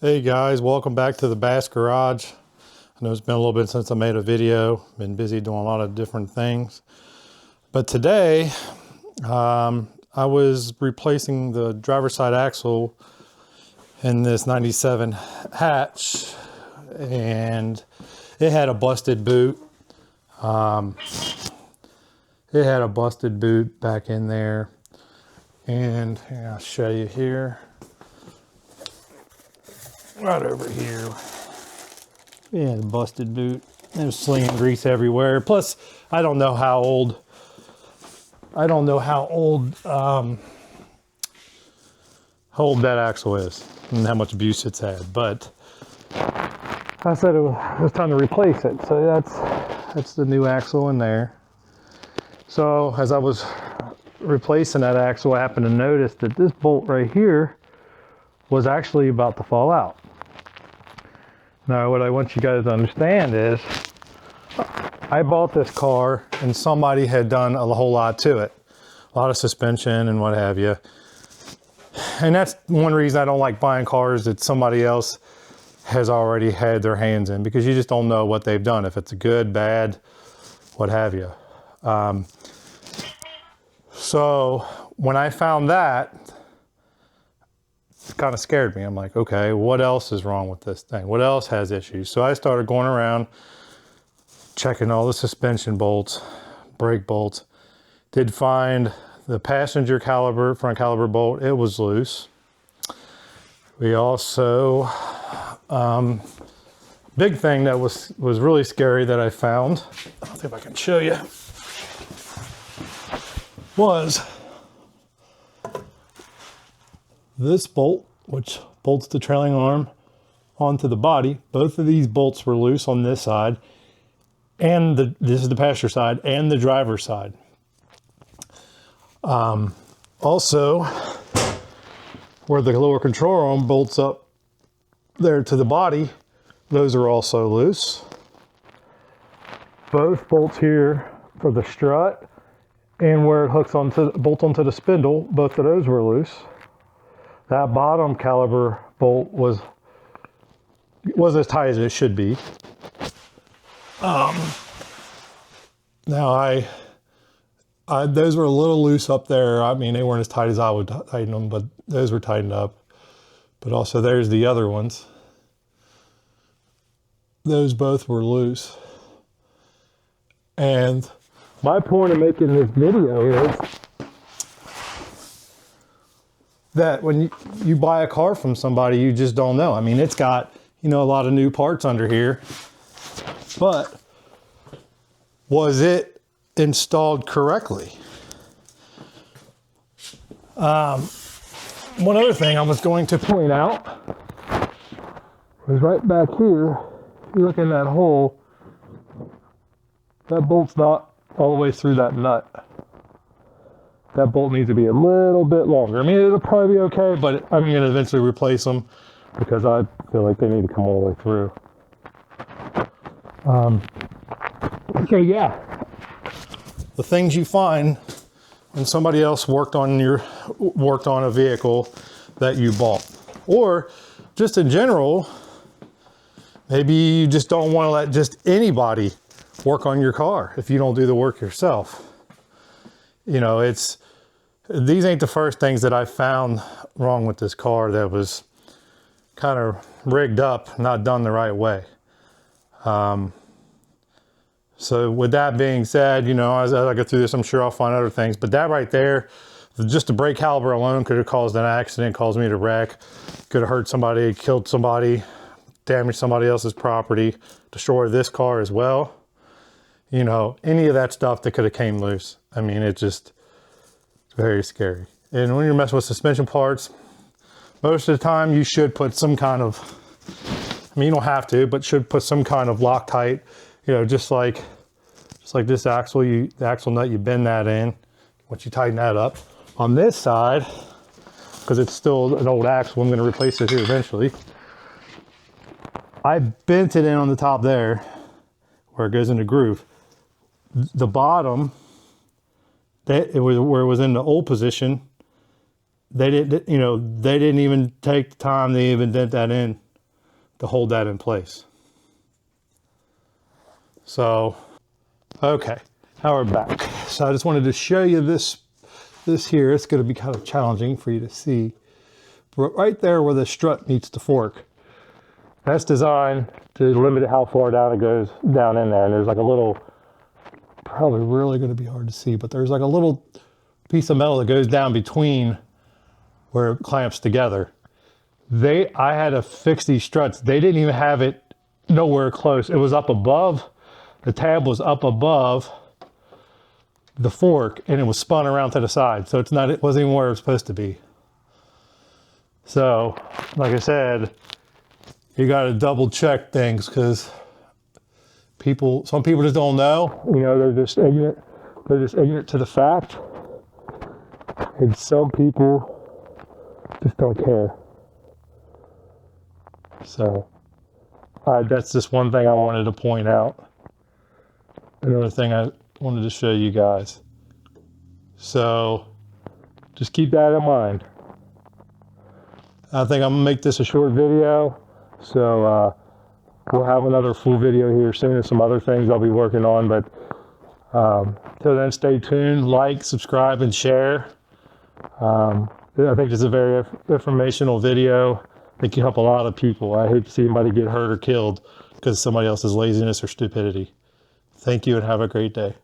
Hey guys, welcome back to the Bass Garage. I know it's been a little bit since I made a video. Been busy doing a lot of different things. But today, I was replacing the driver's side axle in this 97 hatch, and it had a busted boot. It had a busted boot back in there. And here, I'll show you here. Right over here. Yeah, the busted boot. It was slinging grease everywhere. Plus, I don't know how old that axle is and how much abuse it's had. But I said it was time to replace it. So that's the new axle in there. So as I was replacing that axle, I happened to notice that this bolt right here was actually about to fall out. Now, what I want you guys to understand is I bought this car and somebody had done a whole lot to it. A lot of suspension and what have you. And that's one reason I don't like buying cars that somebody else has already had their hands in, because you just don't know what they've done, if it's good, bad, what have you. So when I found that, it kind of scared me. I'm like, okay, what else is wrong with this thing? What else has issues? So I started going around checking all the suspension bolts, brake bolts. Did find the passenger front caliber bolt. It was loose. We also, big thing that was really scary that I found, I'll see if I can show you, was this bolt, which bolts the trailing arm onto the body. Both of these bolts were loose on this side, and this is the passenger side and the driver's side. Also, where the lower control arm bolts up there to the body, those are also loose. Both bolts here for the strut and where it bolts onto the spindle, both of those were loose. That bottom caliber bolt was as tight as it should be. Now those were a little loose up there. I mean, they weren't as tight as I would tighten them, but those were tightened up. But also there's the other ones. Those both were loose. And my point of making this video is that when you buy a car from somebody, you just don't know. I mean, it's got, a lot of new parts under here, but was it installed correctly? One other thing I was going to point out was right back here. If you look in that hole, that bolt's not all the way through that nut. That bolt needs to be a little bit longer. I mean, it'll probably be okay, but I'm going to eventually replace them because I feel like they need to come all the way through. Okay, yeah. The things you find when somebody else worked on a vehicle that you bought, or just in general, maybe you just don't want to let just anybody work on your car if you don't do the work yourself. These ain't the first things that I found wrong with this car that was kind of rigged up, not done the right way. So with that being said, as I go through this, I'm sure I'll find other things, but that right there, just the brake caliber alone could have caused an accident, caused me to wreck, could have hurt somebody, killed somebody, damaged somebody else's property, destroyed this car as well. Any of that stuff that could have came loose. I mean, it's just very scary. And when you're messing with suspension parts, most of the time you should put some kind of, you don't have to, but should put some kind of Loctite, just like this axle, the axle nut, you bend that in. Once you tighten that up. On this side, because it's still an old axle, I'm going to replace it here eventually. I bent it in on the top there, where it goes in the groove. The bottom, where it was in the old position, they didn't even take the time to even dent that in to hold that in place. So, okay, now we're back. So I just wanted to show you this here. It's going to be kind of challenging for you to see. But right there where the strut meets the fork, that's designed to limit how far down it goes down in there. And there's like a little, probably really going to be hard to see, but there's like a little piece of metal that goes down between where it clamps together. I had to fix these struts. They didn't even have it nowhere close. It was up above. The tab was up above the fork and it was spun around to the side. So it wasn't even where it was supposed to be. So, like I said, you got to double check things because some people just don't know. You know, they're just ignorant. They're just ignorant to the fact. And some people just don't care. So, that's just one thing I wanted to point out. Another thing I wanted to show you guys. So, just keep that in mind. I think I'm gonna make this a short video. So, we'll have another full video here soon and some other things I'll be working on. But till then, stay tuned, like, subscribe, and share. I think this is a very informational video. I think you help a lot of people. I hate to see anybody get hurt or killed because of somebody else's laziness or stupidity. Thank you and have a great day.